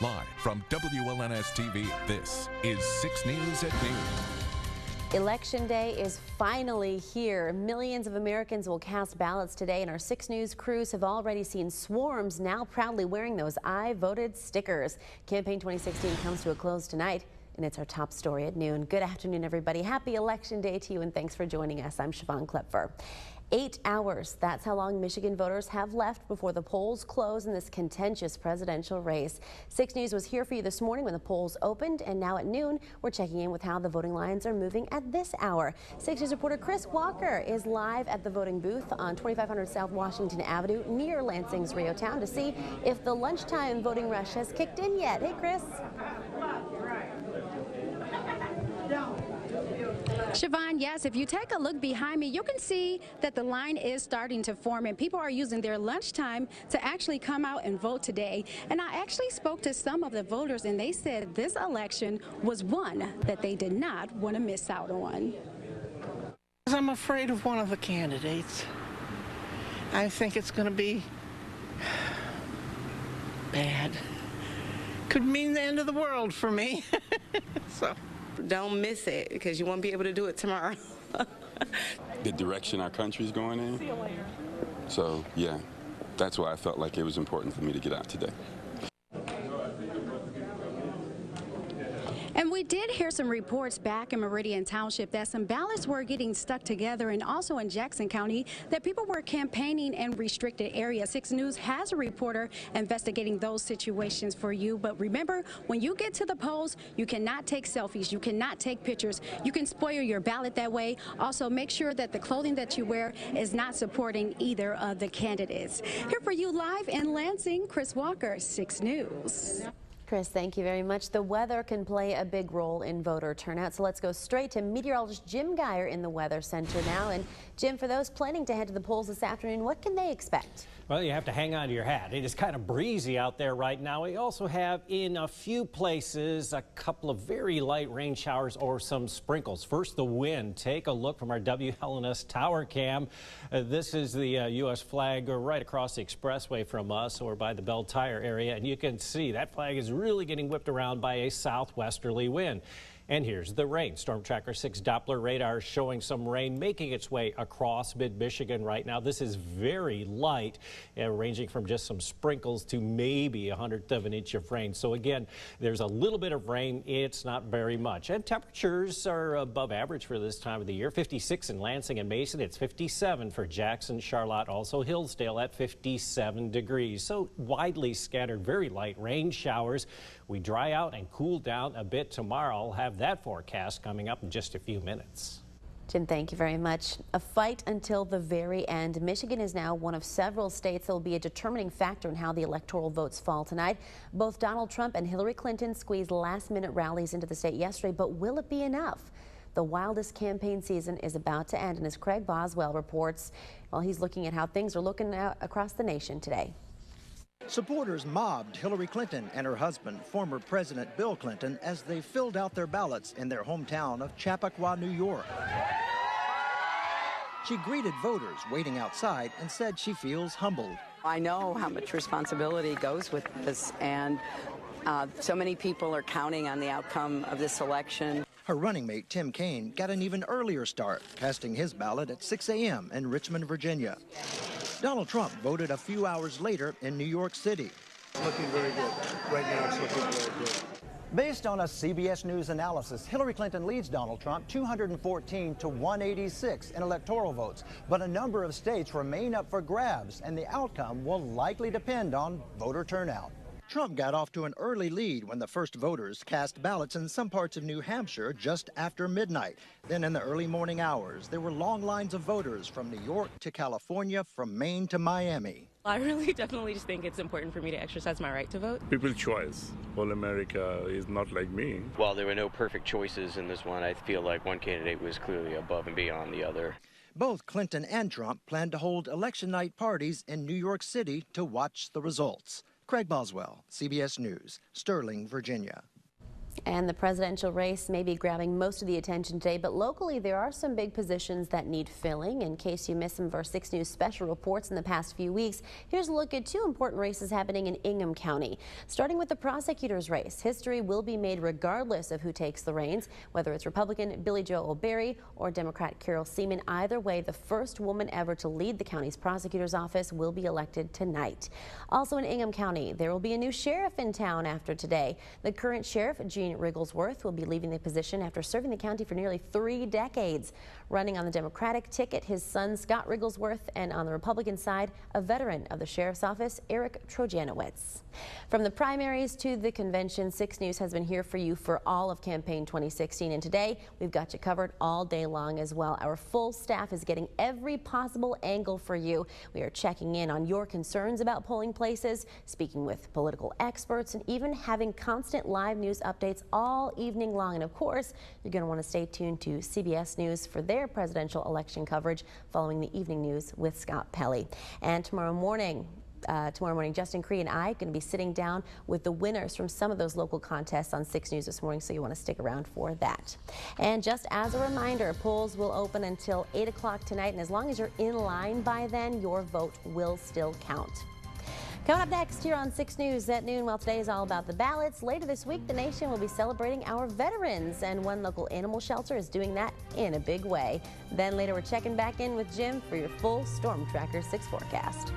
Live from WLNS-TV, this is 6 News at Noon. Election Day is finally here. Millions of Americans will cast ballots today, and our 6 News crews have already seen swarms now proudly wearing those I voted stickers. Campaign 2016 comes to a close tonight, and it's our top story at noon. Good afternoon, everybody. Happy Election Day to you, and thanks for joining us. I'm Siobhan Klepfer. 8 hours. That's how long Michigan voters have left before the polls close in this contentious presidential race. 6 News was here for you this morning when the polls opened, and now at noon, we're checking in with how the voting lines are moving at this hour. 6 News reporter Chris Walker is live at the voting booth on 2500 South Washington Avenue near Lansing's Riotown to see if the lunchtime voting rush has kicked in yet. Hey, Chris. Siobhan, yes, if you take a look behind me, you can see that the line is starting to form and people are using their lunchtime to actually come out and vote today. And I actually spoke to some of the voters and they said this election was one that they did not want to miss out on. I'm afraid of one of the candidates. I think it's going to be bad. Could mean the end of the world for me. So. Don't miss it because you won't be able to do it tomorrow. The direction our country's going in. So, yeah, that's why I felt like it was important for me to get out today. And we did hear some reports back in Meridian Township that some ballots were getting stuck together, and also in Jackson County that people were campaigning in restricted areas. 6 News has a reporter investigating those situations for you. But remember, when you get to the polls, you cannot take selfies, you cannot take pictures. You can spoil your ballot that way. Also, make sure that the clothing that you wear is not supporting either of the candidates. Here for you live in Lansing, Chris Walker, 6 News. Chris, thank you very much. The weather can play a big role in voter turnout, so let's go straight to meteorologist Jim Geyer in the Weather Center now. And Jim, for those planning to head to the polls this afternoon, what can they expect? Well, you have to hang on to your hat. It is kind of breezy out there right now. We also have in a few places a couple of very light rain showers or some sprinkles. First, the wind. Take a look from our WLNS tower cam. This is the U.S. flag right across the expressway from us, or by the Bell Tire area, and you can see that flag is really getting whipped around by a southwesterly wind. And here's the rain. Storm Tracker 6 Doppler radar showing some rain making its way across mid-Michigan right now. This is very light, ranging from just some sprinkles to maybe 1/100 of an inch of rain. So again, there's a little bit of rain. It's not very much. And temperatures are above average for this time of the year. 56 in Lansing and Mason. It's 57 for Jackson, Charlotte, also Hillsdale at 57 degrees. So widely scattered, very light rain showers. We dry out and cool down a bit tomorrow. I'll have that forecast coming up in just a few minutes. Jim, thank you very much. A fight until the very end. Michigan is now one of several states that will be a determining factor in how the electoral votes fall tonight. Both Donald Trump and Hillary Clinton squeezed last-minute rallies into the state yesterday, but will it be enough? The wildest campaign season is about to end, and as Craig Boswell reports, well, he's looking at how things are looking out across the nation today. Supporters mobbed Hillary Clinton and her husband, former President Bill Clinton, as they filled out their ballots in their hometown of Chappaqua, New York. She greeted voters waiting outside and said she feels humbled. I know how much responsibility goes with this, and so many people are counting on the outcome of this election. Her running mate, Tim Kaine, got an even earlier start, casting his ballot at 6 a.m. in Richmond, Virginia. Donald Trump voted a few hours later in New York City. Looking very good. Right now it's looking very good. Based on a CBS News analysis, Hillary Clinton leads Donald Trump 214 to 186 in electoral votes. But a number of states remain up for grabs, and the outcome will likely depend on voter turnout. Trump got off to an early lead when the first voters cast ballots in some parts of New Hampshire just after midnight. Then in the early morning hours, there were long lines of voters from New York to California, from Maine to Miami. I really definitely just think it's important for me to exercise my right to vote. People's choice. All America is not like me. While there were no perfect choices in this one, I feel like one candidate was clearly above and beyond the other. Both Clinton and Trump plan to hold election night parties in New York City to watch the results. Craig Boswell, CBS News, Sterling, Virginia. And the presidential race may be grabbing most of the attention today, but locally there are some big positions that need filling. In case you missed some of our 6 News special reports in the past few weeks, here's a look at 2 important races happening in Ingham County. Starting with the prosecutor's race, history will be made regardless of who takes the reins, whether it's Republican Billy Joe O'Barry or Democrat Carol Seaman. Either way, the first woman ever to lead the county's prosecutor's office will be elected tonight. Also in Ingham County, there will be a new sheriff in town after today. The current sheriff, Gene Wrigglesworth, will be leaving the position after serving the county for nearly 3 decades. Running on the Democratic ticket, his son Scott Wrigglesworth, and on the Republican side, a veteran of the sheriff's office, Eric Trojanowitz. From the primaries to the convention, 6 News has been here for you for all of campaign 2016, and today we've got you covered all day long as well. Our full staff is getting every possible angle for you. We are checking in on your concerns about polling places, speaking with political experts, and even having constant live news updates all evening long. And of course, you're going to want to stay tuned to CBS News for their presidential election coverage following the evening news with Scott Pelley. And tomorrow morning, Justin Cree and I are going to be sitting down with the winners from some of those local contests on 6 News this morning, so you want to stick around for that. And just as a reminder, polls will open until 8 o'clock tonight, and as long as you're in line by then, your vote will still count. Coming up next here on 6 News at noon, well, today is all about the ballots. Later this week, the nation will be celebrating our veterans, and one local animal shelter is doing that in a big way. Then later, we're checking back in with Jim for your full Storm Tracker 6 forecast.